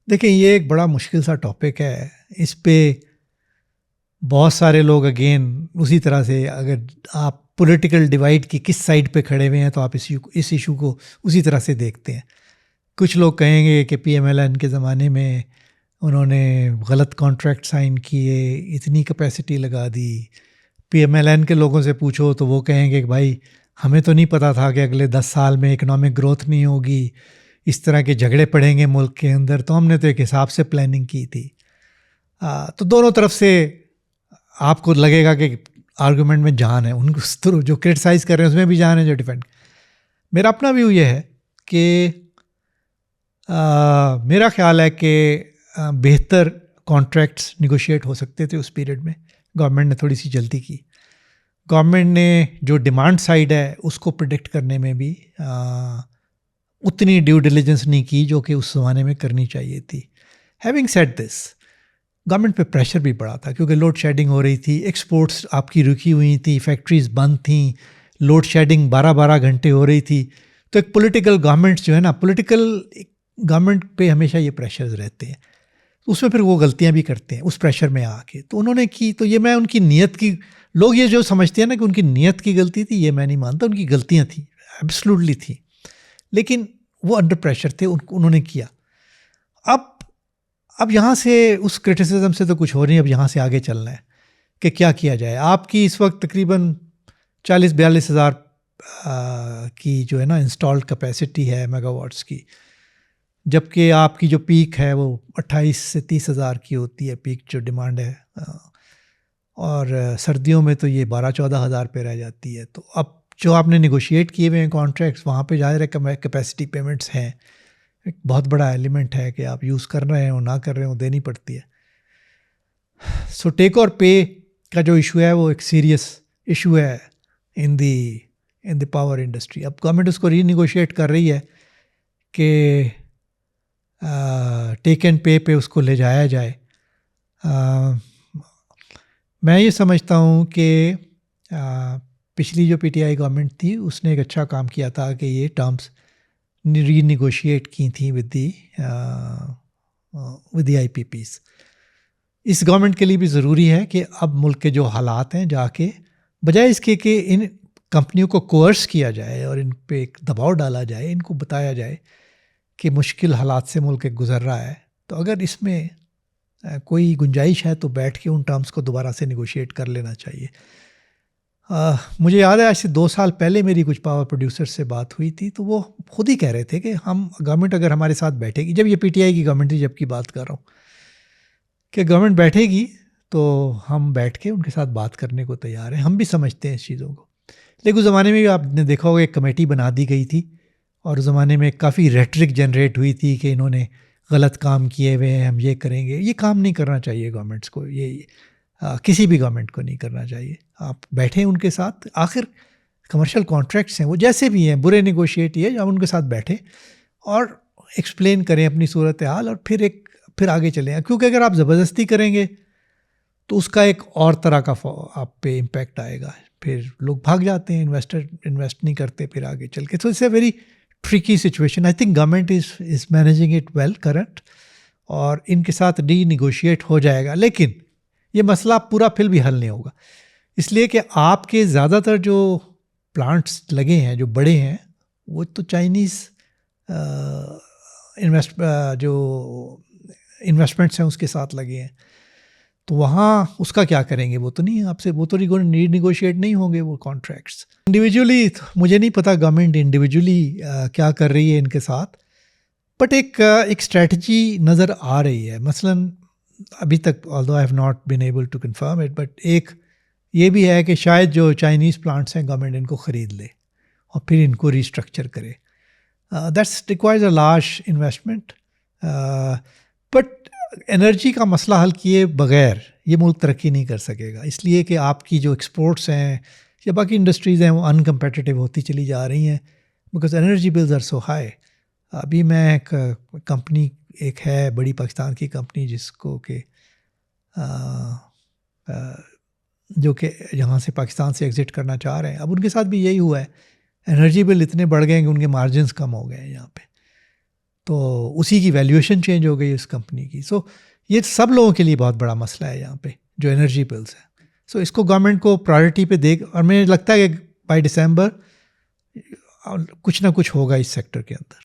देखिए, ये एक बड़ा मुश्किल सा टॉपिक है। इस पे बहुत सारे लोग अगेन उसी तरह से, अगर आप पॉलिटिकल डिवाइड की किस साइड पे खड़े हुए हैं तो आप इस इशू को उसी तरह से देखते हैं। कुछ लोग कहेंगे कि पीएमएलएन के ज़माने में उन्होंने गलत कॉन्ट्रैक्ट साइन किए, इतनी कैपेसिटी लगा दी। पीएमएलएन के लोगों से पूछो तो वो कहेंगे कि भाई हमें तो नहीं पता था कि अगले 10 साल में इकोनॉमिक ग्रोथ नहीं होगी, इस तरह के झगड़े पड़ेंगे मुल्क के अंदर, तो हमने तो एक हिसाब से प्लानिंग की थी। तो दोनों तरफ से आपको लगेगा कि आर्गुमेंट में जान है, उनको जो क्रिटिसाइज़ कर रहे हैं उसमें भी जान है, जो डिफेंड। मेरा अपना व्यू ये है कि मेरा ख्याल है कि बेहतर कॉन्ट्रैक्ट्स निगोशिएट हो सकते थे उस पीरियड में। गवर्नमेंट ने थोड़ी सी जल्दी की। गवर्नमेंट ने जो डिमांड साइड है उसको प्रिडिक्ट करने में भी उतनी ड्यू डिलिजेंस नहीं की जो कि उस ज़माने में करनी चाहिए थी। हैविंग सेड दिस, गवर्नमेंट पे प्रेशर भी पड़ा था क्योंकि लोड शेडिंग हो रही थी, एक्सपोर्ट्स आपकी रुकी हुई थी, फैक्ट्रीज बंद थी, लोड शेडिंग 12-12 घंटे हो रही थी। तो एक पॉलिटिकल गवर्नमेंट जो है ना, पॉलिटिकल गवर्नमेंट पे हमेशा ये प्रेशर्स रहते हैं, उसमें फिर वो गलतियां भी करते हैं उस प्रेशर में आके। तो उन्होंने की, तो ये मैं उनकी नीयत की, लोग ये जो समझते हैं ना कि उनकी नीयत की गलती थी, ये मैं नहीं मानता। उनकी गलतियां थी, एब्सोल्युटली थी, लेकिन वो अंडर प्रेशर थे, उन्होंने किया। अब यहाँ से उस क्रिटिसिज्म से तो कुछ हो नहीं, अब यहाँ से आगे चलना है कि क्या किया जाए। आपकी इस वक्त तकरीबन 40-42 हज़ार की जो है ना इंस्टॉल्ड कैपेसिटी है मेगावाट्स की, जबकि आपकी जो पीक है वो 28 से 30 हज़ार की होती है, पीक जो डिमांड है। और सर्दियों में तो ये 12-14 हज़ार पे रह जाती है। तो अब जो आपने निगोशिएट किए हुए हैं कॉन्ट्रैक्ट्स, वहाँ पे ज़ाहिर है कैपेसिटी पेमेंट्स हैं, एक बहुत बड़ा एलिमेंट है कि आप यूज़ कर रहे हो ना कर रहे हो, देनी पड़ती है। सो टेक और पे का जो इशू है वो एक सीरियस इशू है इन द पावर इंडस्ट्री। अब गवर्नमेंट उसको रीनिगोशिएट कर रही है कि टेक एंड पे उसको ले जाया जाए। मैं ये समझता हूँ कि पिछली जो पीटीआई गवर्नमेंट थी उसने एक अच्छा काम किया था कि ये टर्म्स रीनिगोशिएट की थी विद द आईपीपीस। इस गवर्नमेंट के लिए भी ज़रूरी है कि अब मुल्क के जो हालात हैं, जाके बजाय इसके कि इन कंपनियों को कोर्स किया जाए और इन पे एक दबाव डाला जाए, इनको बताया जाए कि मुश्किल हालात से मुल्क गुज़र रहा है, तो अगर इसमें कोई गुंजाइश है तो बैठ के उन टर्म्स को दोबारा से निगोशिएट कर लेना चाहिए। मुझे याद है आज से 2 साल पहले मेरी कुछ पावर प्रोड्यूसर से बात हुई थी, तो वो खुद ही कह रहे थे कि हम गवर्नमेंट अगर हमारे साथ बैठेगी, जब ये पीटीआई की गवर्नमेंट थी जब की बात कर रहा हूँ, कि गवर्नमेंट बैठेगी तो हम बैठ के उनके साथ बात करने को तैयार हैं। हम भी समझते हैं इस चीज़ों को। लेकिन उस ज़माने में भी आपने देखा होगा एक कमेटी बना दी गई थी और उस ज़माने में काफ़ी रेटरिक जनरेट हुई थी कि इन्होंने गलत काम किए हुए हैं, हम ये करेंगे। ये काम नहीं करना चाहिए गवर्नमेंट्स को, ये किसी भी गवर्नमेंट को नहीं करना चाहिए। आप बैठें उनके साथ, आखिर कमर्शियल कॉन्ट्रैक्ट्स हैं वो, जैसे भी हैं, बुरे निगोशिएट ये, आप उनके साथ बैठें और एक्सप्लेन करें अपनी सूरत हाल और फिर आगे चलें। क्योंकि अगर आप ज़बरदस्ती करेंगे तो उसका एक और तरह का आप पे इम्पैक्ट आएगा, फिर लोग भाग जाते हैं, इन्वेस्टर इन्वेस्ट नहीं करते फिर आगे चल के। तो it's a very tricky situation. I think government is managing it well current, और इनके साथ डी निगोशिएट हो जाएगा। लेकिन ये मसला पूरा फिर भी हल नहीं होगा, इसलिए कि आपके ज़्यादातर जो प्लांट्स लगे हैं जो बड़े हैं वो तो चाइनीज़ जो इन्वेस्टमेंट्स हैं उसके साथ लगे हैं। तो वहाँ उसका क्या करेंगे? वो तो नहीं है आपसे, वो तो निगोशिएट नहीं होंगे वो कॉन्ट्रैक्ट्स। इंडिविजुअली मुझे नहीं पता गवर्नमेंट इंडिविजुअली क्या कर रही है इनके साथ, बट एक स्ट्रेटजी नज़र आ रही है। मसलन अभी तक, although I have not been able to confirm it, but एक ये भी है कि शायद जो चाइनीज़ प्लांट्स हैं गवर्नमेंट इनको ख़रीद ले और फिर इनको रिस्ट्रक्चर करे। That's requires a large investment, but energy का मसला हल किए बगैर ये मुल्क तरक्की नहीं कर सकेगा, इसलिए कि आपकी जो एक्सपोर्ट्स हैं या बाकी इंडस्ट्रीज़ हैं वो अनकम्पेटिटिव होती चली जा रही हैं because energy bills are so high. अभी मैं एक कंपनी, एक है बड़ी पाकिस्तान की कंपनी जिसको कि जो कि यहाँ से पाकिस्तान से एग्ज़िट करना चाह रहे हैं, अब उनके साथ भी यही हुआ है, एनर्जी बिल इतने बढ़ गए हैं कि उनके मार्जिन्स कम हो गए हैं यहाँ पे। तो उसी की वैल्यूएशन चेंज हो गई उस कंपनी की। सो ये सब लोगों के लिए बहुत बड़ा मसला है यहाँ पे जो एनर्जी बिल्स है। सो इसको गवर्नमेंट को प्रायोरिटी पे दे, और मुझे लगता है कि बाय दिसंबर कुछ ना कुछ होगा इस सेक्टर के अंदर।